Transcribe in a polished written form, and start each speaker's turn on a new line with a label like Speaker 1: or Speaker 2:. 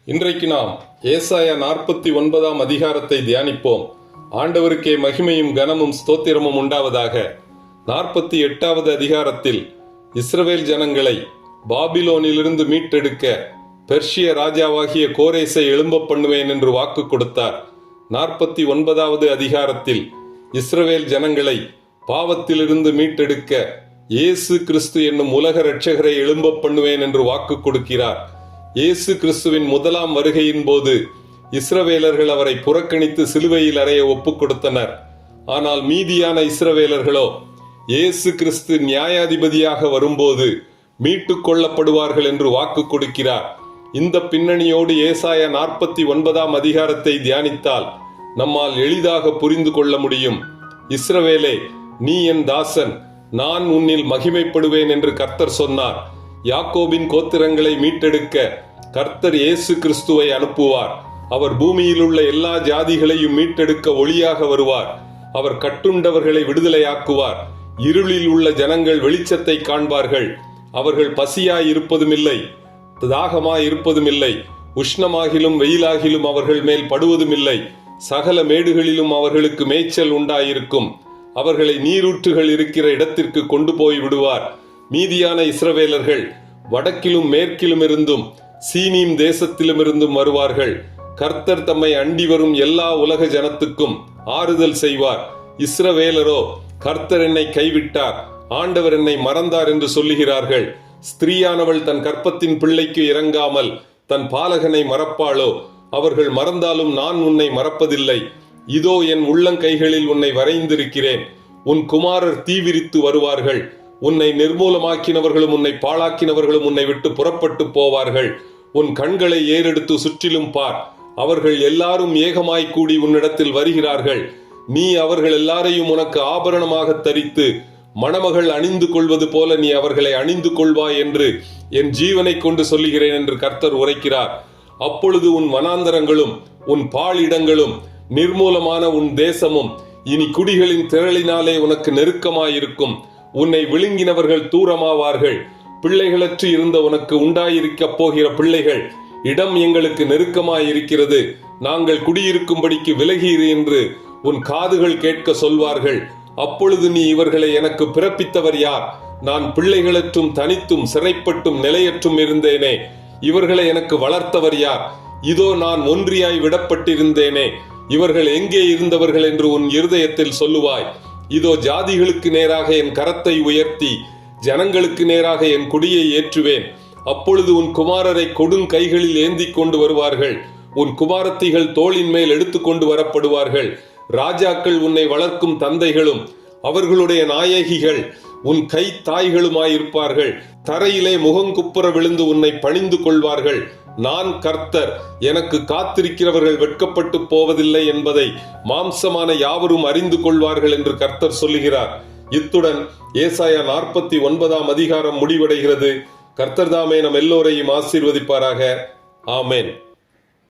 Speaker 1: இன்றைக்கு நாம் ஏசாயா 49 அதிகாரத்தை தியானிப்போம். ஆண்டவருக்கே மகிமையும் கனமும் ஸ்தோத்திரமும் உண்டாவதாக. 48வது அதிகாரத்தில் இஸ்ரவேல் ஜனங்களை பாபிலோனிலிருந்து மீட்டெடுக்க பெர்ஷிய ராஜாவாகிய கோரேசை எழும்ப பண்ணுவேன் என்று வாக்கு கொடுத்தார். 49வது அதிகாரத்தில் இஸ்ரவேல் ஜனங்களை பாவத்திலிருந்து மீட்டெடுக்க இயேசு கிறிஸ்து என்னும் உலக இரட்சகரை எழும்ப பண்ணுவேன் என்று வாக்கு கொடுக்கிறார். இயேசு கிறிஸ்துவின் முதலாம் வருகையின் போது இஸ்ரவேலர்கள் அவரை புறக்கணித்து சிலுவையில் அறைய ஒப்புக் கொடுத்தனர். ஆனால் மீதியான இஸ்ரவேலர்களோ இயேசு கிறிஸ்து நியாயாதிபதியாக வரும்போது மீட்டுக் கொள்ளப்படுவார்கள் என்று வாக்கு கொடுக்கிறார். இந்த பின்னணியோடு ஏசாயா 49 அதிகாரத்தை தியானித்தால் நம்மால் எளிதாக புரிந்து கொள்ள முடியும். இஸ்ரவேலே, நீ என் தாசன், நான் உன்னில் மகிமைப்படுவேன் என்று கர்த்தர் சொன்னார். யாக்கோபின் கோத்திரங்களை மீட்டெடுக்க கர்த்தர் இயேசு கிறிஸ்துவை அனுப்புவார். அவர் பூமியில் உள்ள எல்லா ஜாதிகளையும் மீட்டெடுக்க ஒளியாக வருவார். அவர் கட்டுண்டவர்களை விடுதலையாக்குவார். இருளில் உள்ள ஜனங்கள் வெளிச்சத்தை காண்பார்கள். அவர்கள் பசியாய் இருப்பதுமில்லை, தாகமாய் இருப்பதுமில்லை, உஷ்ணமாகிலும் வெயிலாகிலும் அவர்கள் மேல் படுவதுமில்லை. சகல மேடுகளிலும் அவர்களுக்கு மேய்ச்சல் உண்டாயிருக்கும். அவர்களை நீரூற்றுகள் இருக்கிற இடத்திற்கு கொண்டு போய் விடுவார். மீதியான இஸ்ரவேலர்கள் வடக்கிலும் மேற்கிலும் இருந்தும் சீனீம் தேசத்திலும் இருந்தும் வருவார்கள். கர்த்தர் தம்மை அண்டி வரும் எல்லா உலக ஜனத்துக்கும் ஆறுதல் செய்வார். இஸ்ரவேலரோ கர்த்தர் என்னை கைவிட்டார், ஆண்டவர் என்னை மறந்தார் என்று சொல்லுகிறார்கள். ஸ்திரீயானவள் தன் கற்பத்தின் பிள்ளைக்கு இறங்காமல் தன் பாலகனை மறப்பாளோ? அவர்கள் மறந்தாலும் நான் உன்னை மறப்பதில்லை. இதோ என் உள்ளங்கைகளில் உன்னை வரைந்திருக்கிறேன். உன் குமாரர் தீவிரித்து வருவார்கள். உன்னை நிர்மூலமாக்கினவர்களும் உன்னை பாழாக்கினவர்களும் உன்னை விட்டு புறப்பட்டு போவார்கள். உன் கண்களை ஏறெடுத்து சுற்றிலும் பார். அவர்கள் எல்லாரும் ஏகமாய் கூடி உன்னிடத்தில் வருகிறார்கள். நீ அவர்கள் எல்லாரையும் உனக்கு ஆபரணமாக தரித்து மணமகள் அணிந்து கொள்வது போல நீ அவர்களை அணிந்து கொள்வாய் என்று என் ஜீவனை கொண்டு சொல்லுகிறேன் என்று கர்த்தர் உரைக்கிறார். அப்பொழுது உன் வனாந்தரங்களும் உன் பாழிடங்களும் நிர்மூலமான உன் தேசமும் இனி குடிகளின் திரளினாலே உனக்கு நெருக்கமாயிருக்கும். உன்னை விழுங்கினவர்கள் தூரமாவார்கள். பிள்ளைகளற்று இருந்த உனக்கு உண்டாயிருக்க போகிற பிள்ளைகள், இடம் எங்களுக்கு நெருக்கமாயிருக்கிறது, நாங்கள் குடியிருக்கும்படிக்கு விலகீரு என்று உன் காதுகள் கேட்க சொல்வார்கள். அப்பொழுது நீ இவர்களை எனக்கு பிறப்பித்தவர் யார்? நான் பிள்ளைகளற்றும் தனித்தும் சிறைப்பட்டும் நிலையற்றும் இருந்தேனே. இவர்களை எனக்கு வளர்த்தவர் யார்? இதோ நான் ஒன்றியாய் விடப்பட்டிருந்தேனே. இவர்கள் எங்கே இருந்தவர்கள் என்று உன் இருதயத்தில் சொல்லுவாய். இதோ ஜாதிகளுக்கு நேராக என் கரத்தை உயர்த்தி ஜனங்களுக்கு நேராக என் கொடியை ஏற்றுவேன். அப்பொழுது உன் குமாரரை கொடுங் கைகளில் ஏந்தி கொண்டு வருவார்கள். உன் குமாரத்திகள் தோளின் மேல் எடுத்துக்கொண்டு வரப்படுவார்கள். ராஜாக்கள் உன்னை வளர்க்கும் தந்தைகளும் அவர்களுடைய நாயகிகள் உன் கை தாய்களுமாயிருப்பார்கள். தரையிலே முகங்குப்புற விழுந்து உன்னை பணிந்து கொள்வார்கள். நான் கர்த்தர், எனக்கு காத்திருக்கிறவர்கள் வெட்கப்பட்டு போவதில்லை என்பதை மாம்சமான யாவரும் அறிந்து கொள்வார்கள் என்று கர்த்தர் சொல்லுகிறார். இத்துடன் ஏசாயா 49 அதிகாரம் முடிவடைகிறது. கர்த்தர் தாமே நம் எல்லோரையும் ஆசீர்வதிப்பாராக. ஆமென்.